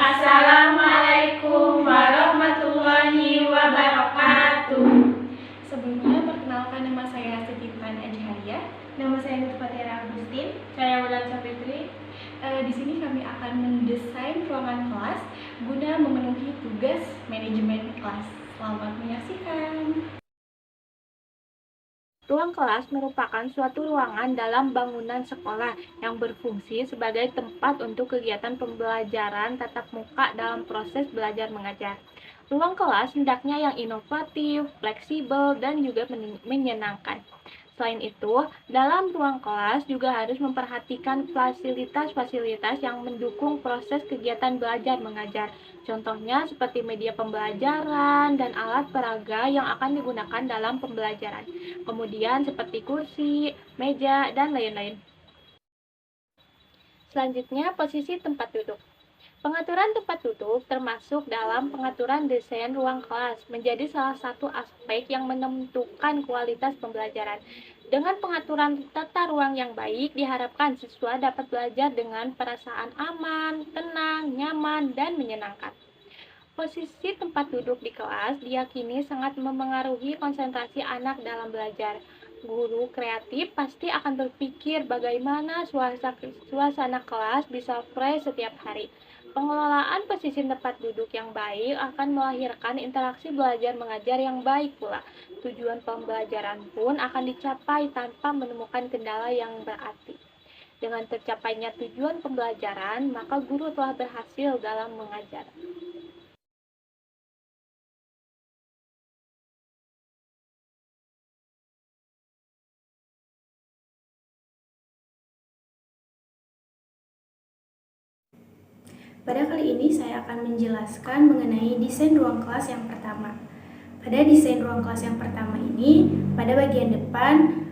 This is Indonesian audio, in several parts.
Assalamualaikum warahmatullahi wabarakatuh. Sebelumnya, perkenalkan nama saya Setipan Ajharia. Nama saya Nurfatira Agustin. Saya Wulan Sapitri. Di sini kami akan mendesain ruangan kelas guna memenuhi tugas manajemen kelas. Selamat menyaksikan. Ruang kelas merupakan suatu ruangan dalam bangunan sekolah yang berfungsi sebagai tempat untuk kegiatan pembelajaran tatap muka dalam proses belajar mengajar. Ruang kelas hendaknya yang inovatif, fleksibel, dan juga menyenangkan. Selain itu, dalam ruang kelas juga harus memperhatikan fasilitas-fasilitas yang mendukung proses kegiatan belajar mengajar. Contohnya seperti media pembelajaran dan alat peraga yang akan digunakan dalam pembelajaran. Kemudian seperti kursi, meja, dan lain-lain. Selanjutnya, posisi tempat duduk. Pengaturan tempat duduk termasuk dalam pengaturan desain ruang kelas, menjadi salah satu aspek yang menentukan kualitas pembelajaran. Dengan pengaturan tata ruang yang baik, diharapkan siswa dapat belajar dengan perasaan aman, tenang, nyaman, dan menyenangkan. Posisi tempat duduk di kelas diyakini sangat memengaruhi konsentrasi anak dalam belajar. Guru kreatif pasti akan berpikir bagaimana suasana kelas bisa fresh setiap hari. Pengelolaan posisi tempat duduk yang baik akan melahirkan interaksi belajar mengajar yang baik pula. Tujuan pembelajaran pun akan dicapai tanpa menemukan kendala yang berarti. Dengan tercapainya tujuan pembelajaran, maka guru telah berhasil dalam mengajar. Pada kali ini saya akan menjelaskan mengenai desain ruang kelas yang pertama. Pada desain ruang kelas yang pertama ini, pada bagian depan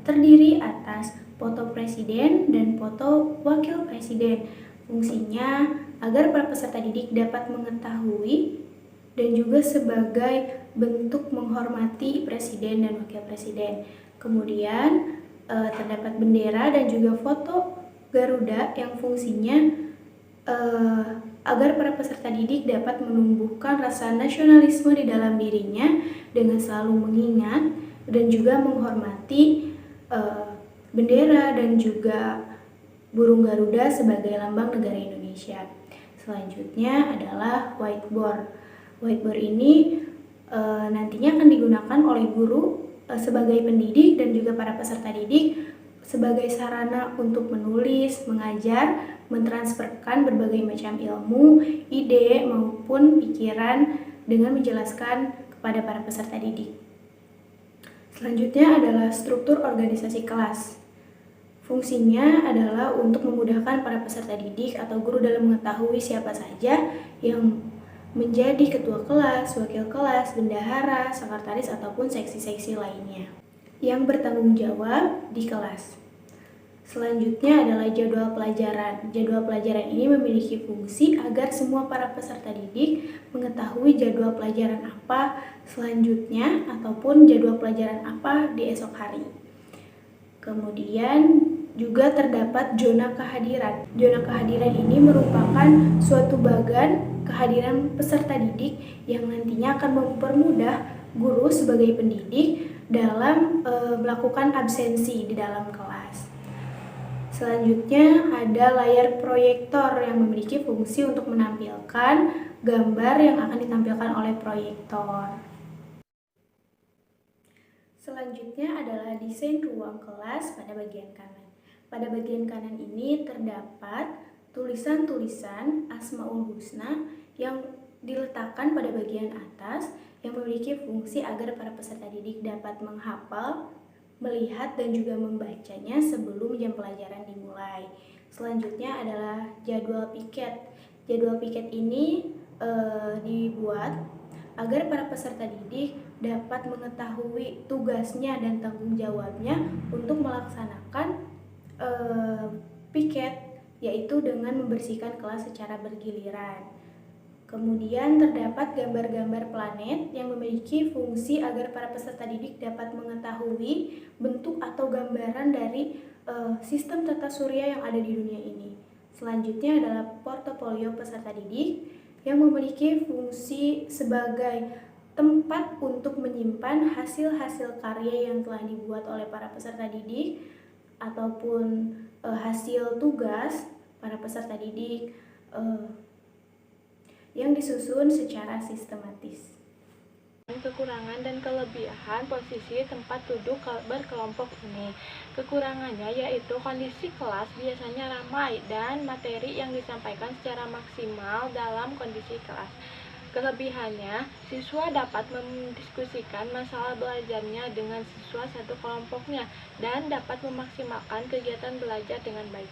terdiri atas foto presiden dan foto wakil presiden. Fungsinya agar para peserta didik dapat mengetahui dan juga sebagai bentuk menghormati presiden dan wakil presiden. Kemudian terdapat bendera dan juga foto Garuda yang fungsinya agar para peserta didik dapat menumbuhkan rasa nasionalisme di dalam dirinya dengan selalu mengingat dan juga menghormati bendera dan juga burung Garuda sebagai lambang negara Indonesia. Selanjutnya adalah whiteboard. Whiteboard ini nantinya akan digunakan oleh guru sebagai pendidik dan juga para peserta didik sebagai sarana untuk menulis, mengajar, mentransferkan berbagai macam ilmu, ide, maupun pikiran dengan menjelaskan kepada para peserta didik. Selanjutnya adalah struktur organisasi kelas. Fungsinya adalah untuk memudahkan para peserta didik atau guru dalam mengetahui siapa saja yang menjadi ketua kelas, wakil kelas, bendahara, sekretaris, ataupun seksi-seksi lainnya yang bertanggung jawab di kelas. Selanjutnya adalah jadwal pelajaran. Jadwal pelajaran ini memiliki fungsi agar semua para peserta didik mengetahui jadwal pelajaran apa selanjutnya ataupun jadwal pelajaran apa di esok hari. Kemudian juga terdapat zona kehadiran. Zona kehadiran ini merupakan suatu bagan kehadiran peserta didik yang nantinya akan mempermudah guru sebagai pendidik dalam melakukan absensi di dalam kelas. Selanjutnya ada layar proyektor yang memiliki fungsi untuk menampilkan gambar yang akan ditampilkan oleh proyektor. Selanjutnya adalah desain ruang kelas pada bagian kanan. Pada bagian kanan ini terdapat tulisan-tulisan Asmaul Husna yang diletakkan pada bagian atas yang memiliki fungsi agar para peserta didik dapat menghafal, melihat, dan juga membacanya sebelum jam pelajaran dimulai. Selanjutnya adalah jadwal piket. Jadwal piket ini dibuat agar para peserta didik dapat mengetahui tugasnya dan tanggung jawabnya untuk melaksanakan piket, yaitu dengan membersihkan kelas secara bergiliran. Kemudian terdapat gambar-gambar planet yang memiliki fungsi agar para peserta didik dapat mengetahui bentuk atau gambaran dari sistem tata surya yang ada di dunia ini. Selanjutnya adalah portofolio peserta didik yang memiliki fungsi sebagai tempat untuk menyimpan hasil-hasil karya yang telah dibuat oleh para peserta didik ataupun hasil tugas para peserta didik yang disusun secara sistematis. Kekurangan dan kelebihan posisi tempat duduk berkelompok ini. Kekurangannya yaitu kondisi kelas biasanya ramai dan materi yang disampaikan secara maksimal dalam kondisi kelas. Kelebihannya, siswa dapat mendiskusikan masalah belajarnya dengan siswa satu kelompoknya dan dapat memaksimalkan kegiatan belajar dengan baik.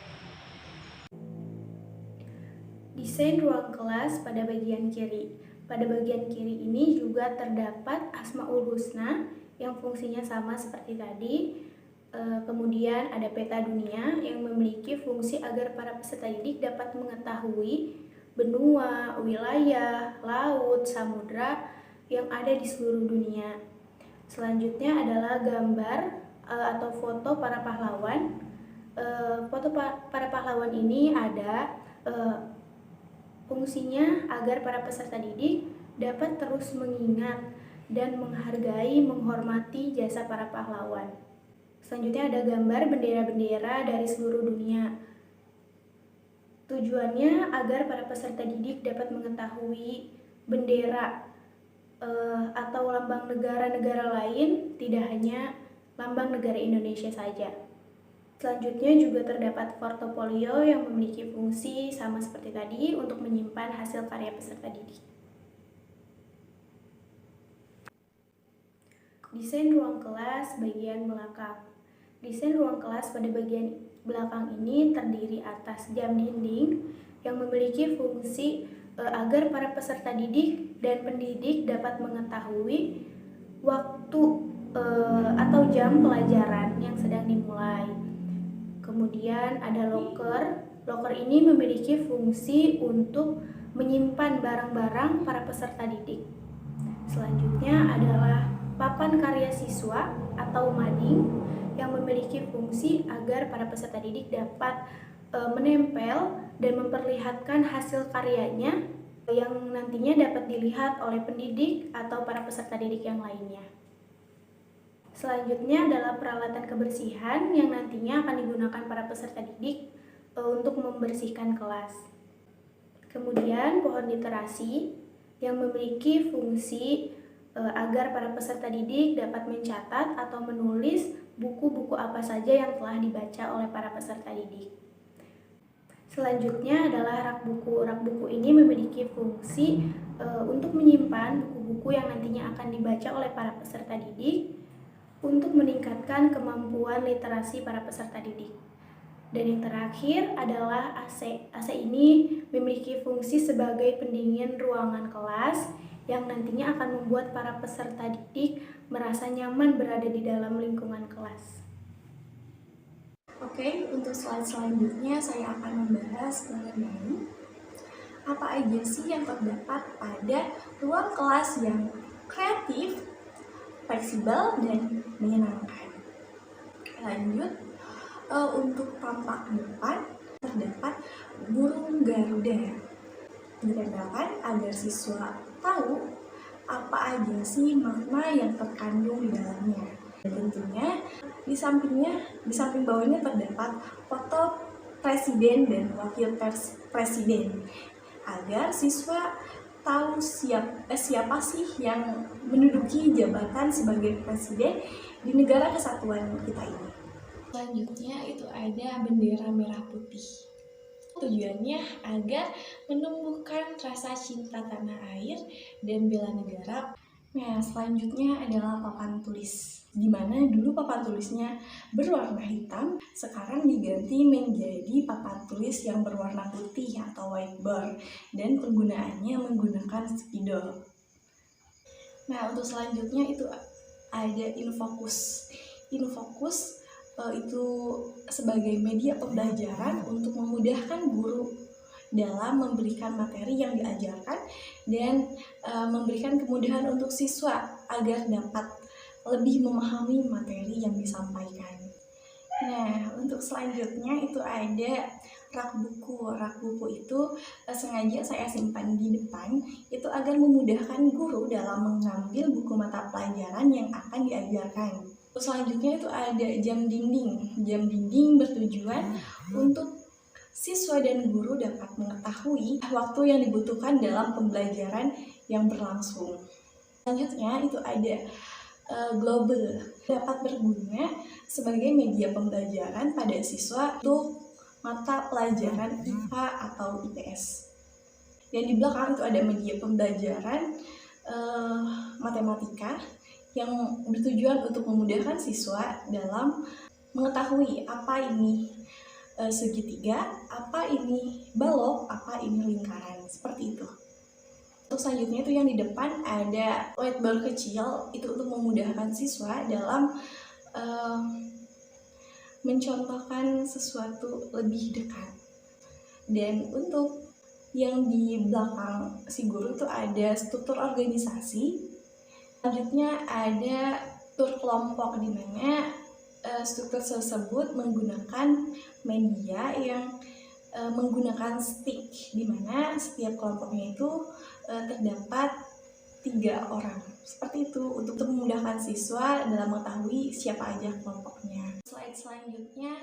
Desain ruang kelas pada bagian kiri. Pada bagian kiri ini juga terdapat Asmaul Husna yang fungsinya sama seperti tadi. Kemudian ada peta dunia yang memiliki fungsi agar para peserta didik dapat mengetahui benua, wilayah, laut, samudra yang ada di seluruh dunia. Selanjutnya adalah gambar atau foto para pahlawan. Foto para pahlawan ini ada fungsinya agar para peserta didik dapat terus mengingat dan menghargai, menghormati jasa para pahlawan. Selanjutnya ada gambar bendera-bendera dari seluruh dunia. Tujuannya agar para peserta didik dapat mengetahui bendera atau lambang negara-negara lain, tidak hanya lambang negara Indonesia saja. Selanjutnya juga terdapat portofolio yang memiliki fungsi sama seperti tadi untuk menyimpan hasil karya peserta didik. Desain ruang kelas bagian belakang. Desain ruang kelas pada bagian belakang ini terdiri atas jam dinding yang memiliki fungsi agar para peserta didik dan pendidik dapat mengetahui waktu atau jam pelajaran yang sedang dimulai. Kemudian ada loker. Loker ini memiliki fungsi untuk menyimpan barang-barang para peserta didik. Selanjutnya adalah papan karya siswa atau mading yang memiliki fungsi agar para peserta didik dapat menempel dan memperlihatkan hasil karyanya yang nantinya dapat dilihat oleh pendidik atau para peserta didik yang lainnya. Selanjutnya adalah peralatan kebersihan yang nantinya akan digunakan para peserta didik untuk membersihkan kelas. Kemudian pohon literasi yang memiliki fungsi agar para peserta didik dapat mencatat atau menulis buku-buku apa saja yang telah dibaca oleh para peserta didik. Selanjutnya adalah rak buku. Rak buku ini memiliki fungsi untuk menyimpan buku-buku yang nantinya akan dibaca oleh para peserta didik untuk meningkatkan kemampuan literasi para peserta didik. Dan yang terakhir adalah AC. AC ini memiliki fungsi sebagai pendingin ruangan kelas yang nantinya akan membuat para peserta didik merasa nyaman berada di dalam lingkungan kelas. Oke, untuk slide selanjutnya saya akan membahas mengenai apa aja sih yang terdapat pada ruang kelas yang kreatif, fleksibel, dan menyenangkan. Lanjut, untuk tampak depan terdapat burung Garuda. Ditempelkan agar siswa tahu apa aja sih makna yang terkandung di dalamnya. Dan tentunya di samping bawahnya terdapat foto presiden dan wakil presiden agar siswa tahu siapa sih yang menduduki jabatan sebagai presiden di negara kesatuan kita ini. Selanjutnya itu ada bendera merah putih. Tujuannya agar menumbuhkan rasa cinta tanah air dan bela negara. Nah, selanjutnya adalah papan tulis, di mana dulu papan tulisnya berwarna hitam, sekarang diganti menjadi papan tulis yang berwarna putih atau whiteboard, dan penggunaannya menggunakan spidol. Nah, untuk selanjutnya itu ada Infocus. Infocus itu sebagai media pembelajaran untuk memudahkan guru dalam memberikan materi yang diajarkan dan memberikan kemudahan untuk siswa agar dapat lebih memahami materi yang disampaikan. Nah, untuk selanjutnya itu ada rak buku. Rak buku itu sengaja saya simpan di depan itu agar memudahkan guru dalam mengambil buku mata pelajaran yang akan diajarkan. Selanjutnya itu ada jam dinding. Jam dinding bertujuan untuk siswa dan guru dapat mengetahui waktu yang dibutuhkan dalam pembelajaran yang berlangsung. Selanjutnya itu ada global, dapat berguna sebagai media pembelajaran pada siswa untuk mata pelajaran IPA atau IPS. Dan di belakang itu ada media pembelajaran matematika yang bertujuan untuk memudahkan siswa dalam mengetahui apa ini segitiga, apa ini balok, apa ini lingkaran, seperti itu. Untuk selanjutnya itu yang di depan ada whiteboard kecil, itu untuk memudahkan siswa dalam mencontohkan sesuatu lebih dekat. Dan untuk yang di belakang si guru itu ada struktur organisasi. Selanjutnya ada struktur kelompok, di mana struktur tersebut menggunakan media yang menggunakan stick, di mana setiap kelompoknya itu terdapat 3 orang. Seperti itu untuk memudahkan siswa dalam mengetahui siapa aja kelompoknya. Slide selanjutnya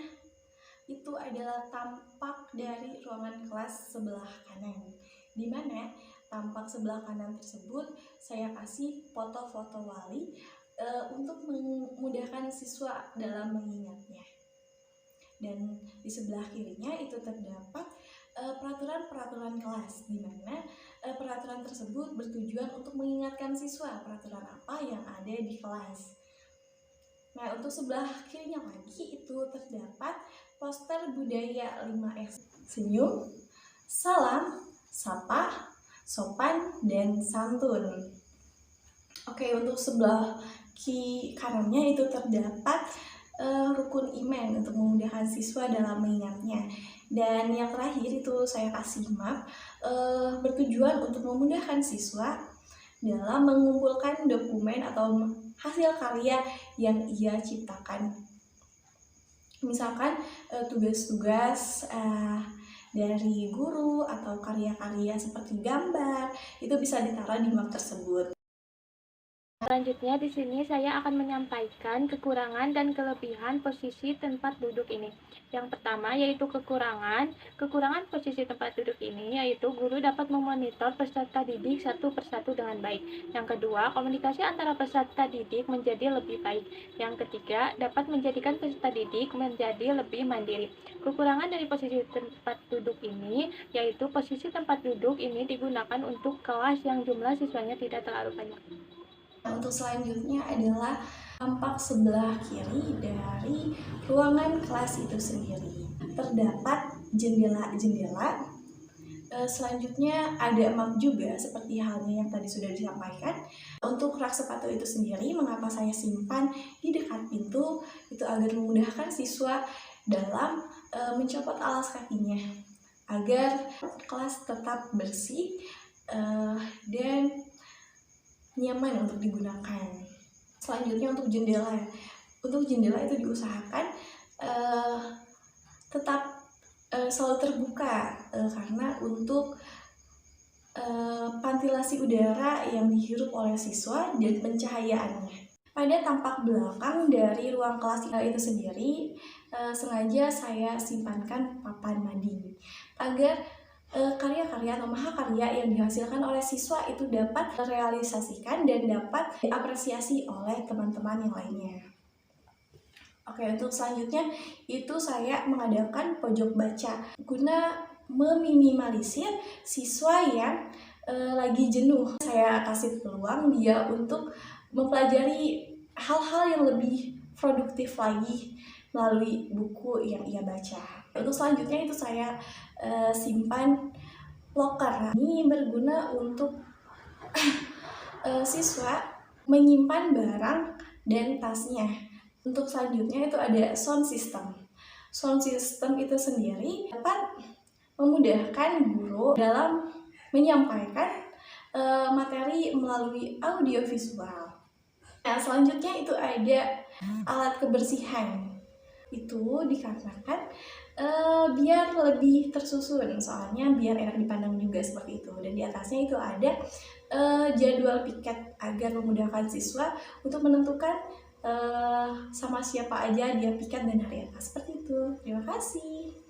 itu adalah tampak dari ruangan kelas sebelah kanan, di mana tampak sebelah kanan tersebut saya kasih foto-foto wali untuk memudahkan siswa dalam mengingatnya. Dan di sebelah kirinya itu terdapat peraturan-peraturan kelas, di mana peraturan tersebut bertujuan untuk mengingatkan siswa peraturan apa yang ada di kelas. Nah, untuk sebelah kirinya lagi itu terdapat poster budaya 5S. Senyum, salam, sapa, sopan, dan santun. Oke, untuk sebelah kanannya itu terdapat rukun iman untuk memudahkan siswa dalam mengingatnya. Dan yang terakhir itu saya kasih map bertujuan untuk memudahkan siswa dalam mengumpulkan dokumen atau hasil karya yang ia ciptakan. Misalkan tugas-tugas dari guru atau karya-karya seperti gambar, itu bisa ditaruh di map tersebut. Selanjutnya di sini saya akan menyampaikan kekurangan dan kelebihan posisi tempat duduk ini. Yang pertama yaitu kekurangan posisi tempat duduk ini yaitu guru dapat memonitor peserta didik satu persatu dengan baik. Yang kedua, komunikasi antara peserta didik menjadi lebih baik. Yang ketiga, dapat menjadikan peserta didik menjadi lebih mandiri. Kekurangan dari posisi tempat duduk ini yaitu posisi tempat duduk ini digunakan untuk kelas yang jumlah siswanya tidak terlalu banyak. Untuk selanjutnya adalah tampak sebelah kiri dari ruangan kelas itu sendiri. Terdapat jendela-jendela. Selanjutnya ada map juga seperti halnya yang tadi sudah disampaikan. Untuk rak sepatu itu sendiri, mengapa saya simpan di dekat pintu? Itu agar memudahkan siswa dalam mencopot alas kakinya agar kelas tetap bersih dan nyaman untuk digunakan. Selanjutnya untuk jendela. Untuk jendela itu diusahakan tetap selalu terbuka karena untuk ventilasi udara yang dihirup oleh siswa dan pencahayaannya. Pada tampak belakang dari ruang kelas itu sendiri, sengaja saya simpankan papan mading agar karya-karya atau mahakarya yang dihasilkan oleh siswa itu dapat terrealisasikan dan dapat diapresiasi oleh teman-teman yang lainnya. Oke, untuk selanjutnya itu saya mengadakan pojok baca guna meminimalisir siswa yang lagi jenuh. Saya kasih peluang dia untuk mempelajari hal-hal yang lebih produktif lagi melalui buku yang ia baca. Untuk selanjutnya itu saya simpan loker. Ini berguna untuk siswa menyimpan barang dan tasnya. Untuk selanjutnya itu ada sound system. Sound system itu sendiri dapat memudahkan guru dalam menyampaikan materi melalui audio visual. Nah, selanjutnya itu ada alat kebersihan. Itu dikarenakan biar lebih tersusun, soalnya biar enak dipandang juga seperti itu. Dan di atasnya itu ada jadwal piket agar memudahkan siswa untuk menentukan sama siapa aja dia piket dan hari apa, seperti itu. Terima kasih.